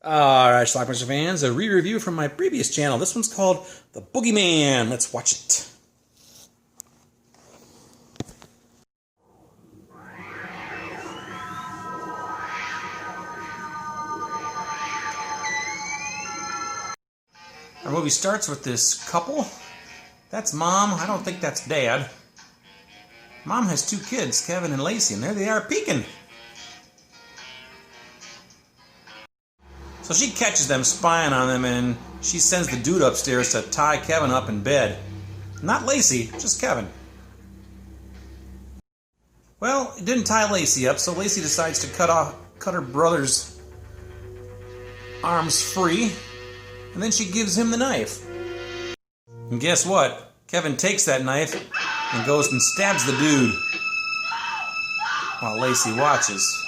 Alright, Schlockmeisters fans, a re-review from my previous channel. This one's called The Boogeyman. Let's watch it. Our movie starts with this couple. That's Mom. I don't think that's Dad. Mom has two kids, Kevin and Lacey, and there they are peeking. So she catches them spying on them, and she sends the dude upstairs to tie Kevin up in bed. Not Lacey, just Kevin. Well, it didn't tie Lacey up, so Lacey decides to cut her brother's arms free, and then she gives him the knife. And guess what? Kevin takes that knife and goes and stabs the dude while Lacey watches.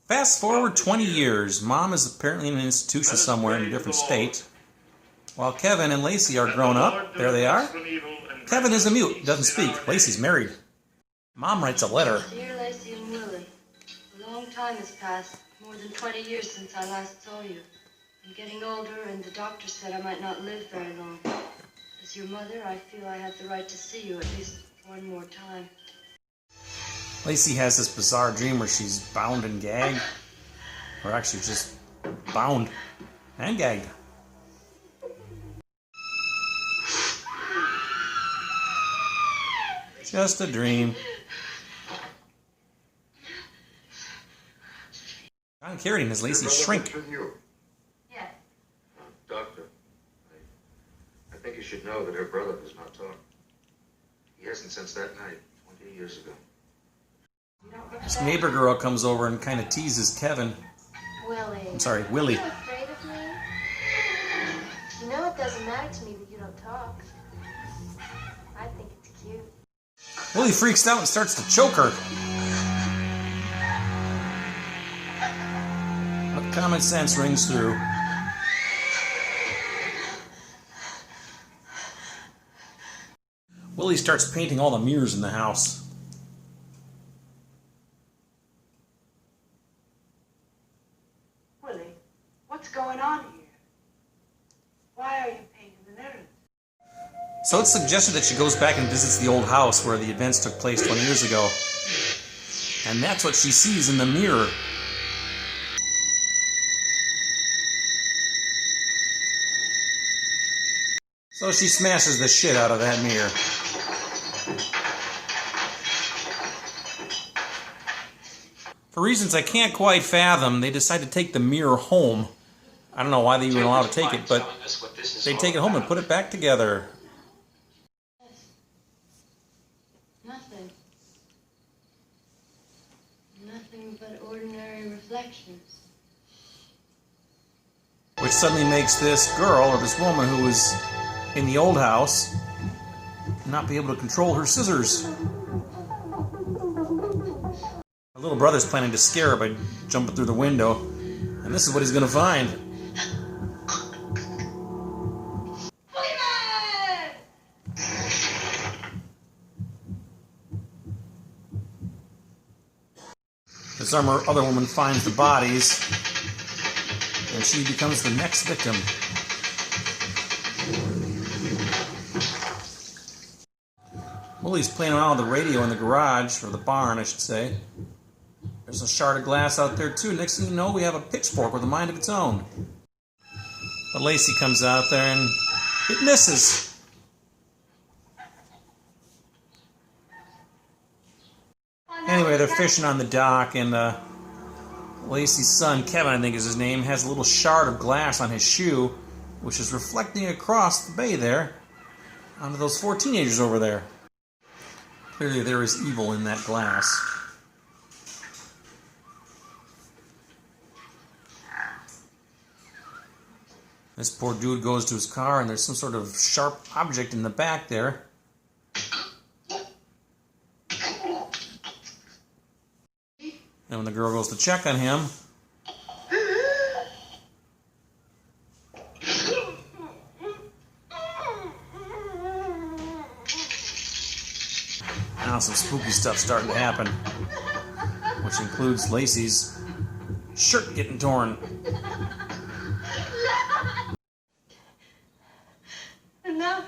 Fast forward 20 years. Mom is apparently in an institution somewhere in a different state, while Kevin and Lacey are grown up. There they are. Kevin is a mute, doesn't speak. Lacey's married. Mom writes a letter. Dear Lacey and Willie, a long time has passed, more than 20 years since I last saw you. I'm getting older, and the doctor said I might not live very long. As your mother, I feel I have the right to see you at least one more time. Lacey has this bizarre dream where she's bound and gagged. Or actually just bound and gagged. Just a dream. John Carradine has Lacey shrink. Yes. Doctor, I think you should know that her brother does not talk. He hasn't since that night, 20 years ago. This neighbor girl comes over and kind of teases Kevin. Willie. I'm sorry, Willie. Are you afraid of me? You know it doesn't matter to me that you don't talk. I think it's cute. Willie freaks out and starts to choke her. But common sense rings through. Willie starts painting all the mirrors in the house. Willie, what's going on here? Why are you painting the mirrors? So it's suggested that she goes back and visits the old house where the events took place 20 years ago. And that's what she sees in the mirror. So she smashes the shit out of that mirror. For reasons I can't quite fathom, they decide to take the mirror home. I don't know why they even allowed to take it, but they take it home and put it back together. Nothing. Nothing but ordinary reflections. Which suddenly makes this girl, or this woman who was in the old house, not be able to control her scissors. Her little brother's planning to scare her by jumping through the window, and this is what he's going to find. This other woman finds the bodies, and she becomes the next victim. Willie's playing around with the radio in the garage, or the barn, I should say. There's a shard of glass out there, too. Next thing you know, we have a pitchfork with a mind of its own. But Lacey comes out there, and it misses. Anyway, they're fishing on the dock, and Lacey's son, Kevin, I think is his name, has a little shard of glass on his shoe, which is reflecting across the bay there onto those 4 teenagers over there. Clearly there is evil in that glass. This poor dude goes to his car, and there's some sort of sharp object in the back there. And when the girl goes to check on him, now some spooky stuff starting to happen, which includes Lacey's shirt getting torn. And now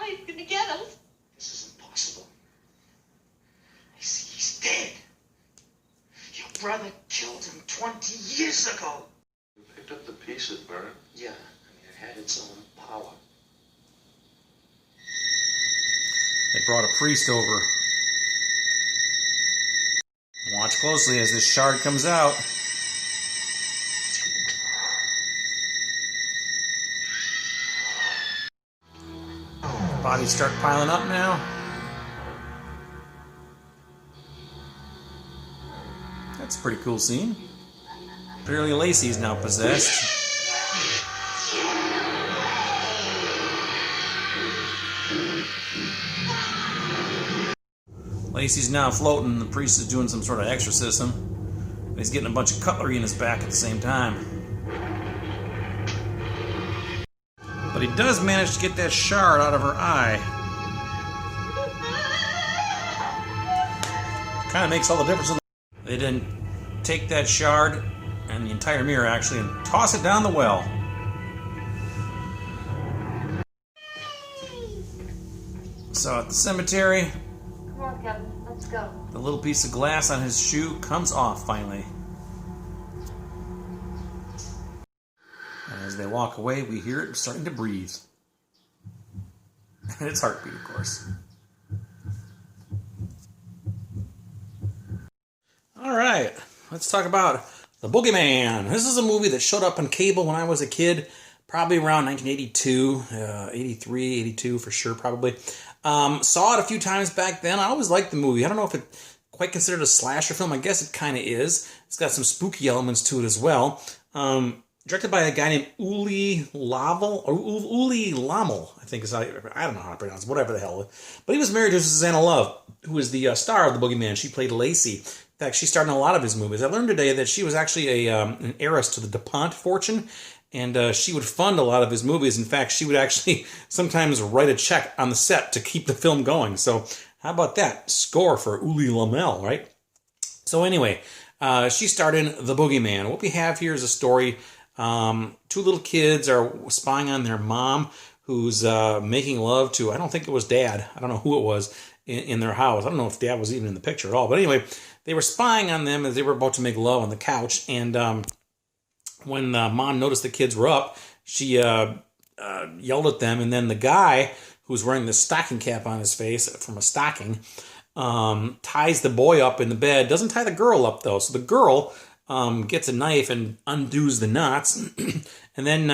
he's gonna get us. This is impossible. I see he's dead. Your brother killed him 20 years ago. You picked up the piece it burned? Yeah, I mean, it had its own power. They brought a priest over. Watch closely as this shard comes out. Bodies start piling up now. That's a pretty cool scene. Clearly Lacey's now possessed. Lacey's now floating. The priest is doing some sort of exorcism. He's getting a bunch of cutlery in his back at the same time. But he does manage to get that shard out of her eye. Kind of makes all the difference. They then take that shard and the entire mirror actually and toss it down the well. So at the cemetery, Come on, Kevin. Let's go. the little piece of glass on his shoe comes off finally. And as they walk away, we hear it starting to breathe. And its heartbeat, of course. All right, let's talk about The Boogeyman. This is a movie that showed up on cable when I was a kid, probably around 1982, 83, 82 for sure, probably. Saw it a few times back then. I always liked the movie. I don't know if it's quite considered a slasher film. I guess it kind of is. It's got some spooky elements to it as well. Directed by a guy named Uli Lamel, I think is how I don't know how to pronounce it, whatever the hell. But he was married to Susanna Love, who is the star of The Boogeyman. She played Lacey. In fact, she starred in a lot of his movies. I learned today that she was actually an heiress to the DuPont fortune, and she would fund a lot of his movies. In fact, she would actually sometimes write a check on the set to keep the film going. So how about that? Score for Uli Lamel, right? So anyway, she starred in The Boogeyman. What we have here is a story. Two little kids are spying on their mom, who's making love to, I don't think it was Dad. I don't know who it was in their house. I don't know if Dad was even in the picture at all. But anyway, they were spying on them as they were about to make love on the couch. And when Mom noticed the kids were up, she yelled at them. And then the guy who's wearing the stocking cap on his face from a stocking ties the boy up in the bed. Doesn't tie the girl up, though. So the girl gets a knife and undoes the knots. And then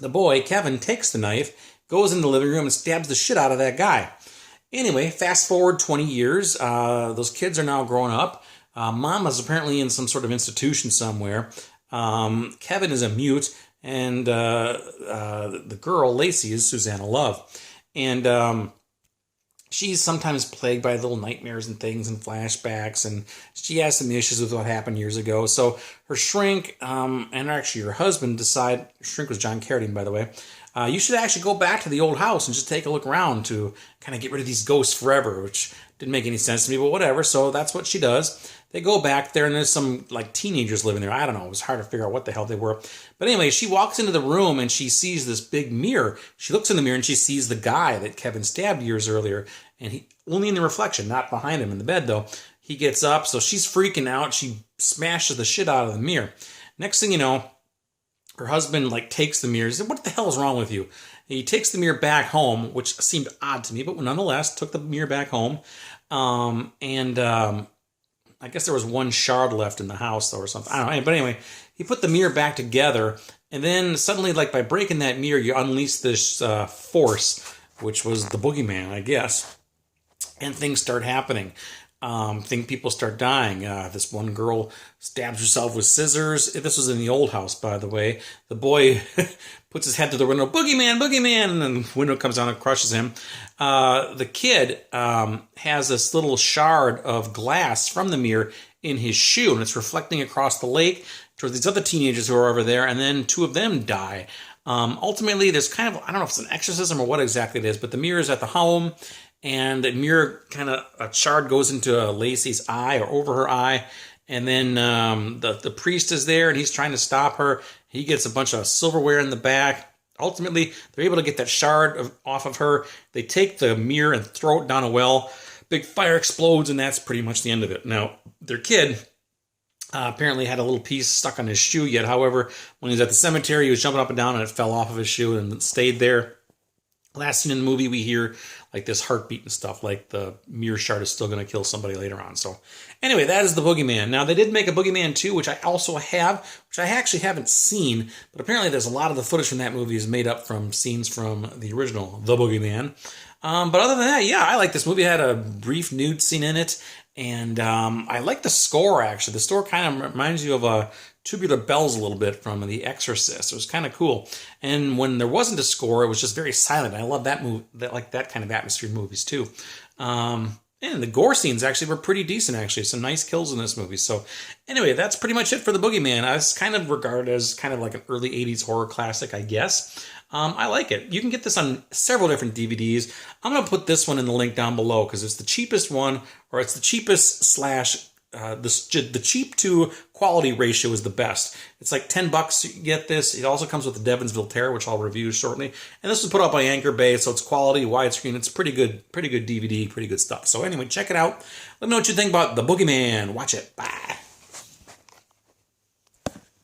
the boy, Kevin, takes the knife, goes in the living room and stabs the shit out of that guy. Anyway, fast forward 20 years. Those kids are now grown up. Mom is apparently in some sort of institution somewhere. Kevin is a mute. And the girl, Lacey, is Susanna Love. And she's sometimes plagued by little nightmares and things and flashbacks, and she has some issues with what happened years ago. So her shrink and actually her husband decide, her shrink was John Carradine, by the way, you should actually go back to the old house and just take a look around to kind of get rid of these ghosts forever, which didn't make any sense to me, but whatever. So that's what she does. They go back there, and there's some like teenagers living there. I don't know. It was hard to figure out what the hell they were. But anyway, she walks into the room, and she sees this big mirror. She looks in the mirror, and she sees the guy that Kevin stabbed years earlier, and he only in the reflection, not behind him in the bed, though. He gets up, so she's freaking out. She smashes the shit out of the mirror. Next thing you know, her husband takes the mirror. He said, "What the hell is wrong with you?" He takes the mirror back home, which seemed odd to me, but nonetheless, took the mirror back home. I guess there was one shard left in the house, though, or something. I don't know. But anyway, he put the mirror back together, and then suddenly, by breaking that mirror, you unleash this force, which was the boogeyman, I guess. And things start happening. People start dying. This one girl stabs herself with scissors. This was in the old house, by the way. The boy puts his head through the window, "Boogeyman, boogeyman," and then the window comes down and crushes him. The kid has this little shard of glass from the mirror in his shoe, and it's reflecting across the lake towards these other teenagers who are over there, and then two of them die. Ultimately, there's kind of, I don't know if it's an exorcism or what exactly it is, but the mirror is at the home, and the mirror a shard goes into Lacey's eye or over her eye, And then the priest is there, and he's trying to stop her. He gets a bunch of silverware in the back. Ultimately, they're able to get that shard off of her. They take the mirror and throw it down a well. Big fire explodes, and that's pretty much the end of it. Now, their kid apparently had a little piece stuck on his shoe yet. However, when he was at the cemetery, he was jumping up and down, and it fell off of his shoe and stayed there. Last scene in the movie, we hear like this heartbeat and stuff, like the mirror shard is still going to kill somebody later on. So anyway, that is the Boogeyman. Now, they did make a Boogeyman 2, which I also have, which I actually haven't seen, but apparently there's a lot of the footage from that movie is made up from scenes from the original The Boogeyman. But other than that, yeah, I like this movie. It had a brief nude scene in it, and I like the score, actually. The score kind of reminds you of Tubular Bells a little bit from The Exorcist. It was kind of cool. And when there wasn't a score, it was just very silent. I love that movie, that kind of atmosphere in movies too. And the gore scenes actually were pretty decent, actually. Some nice kills in this movie. So anyway, that's pretty much it for The Boogeyman. I was kind of regarded as kind of like an early 80s horror classic, I guess. I like it. You can get this on several different DVDs. I'm going to put this one in the link down below because it's the cheapest one, or it's the cheapest slash the cheap to quality ratio is the best. It's like $10 you get this. It also comes with the Devonsville Terror, which I'll review shortly. And this was put out by Anchor Bay, so it's quality, widescreen. It's pretty good DVD, pretty good stuff. So anyway, check it out. Let me know what you think about The Boogeyman. Watch it. Bye.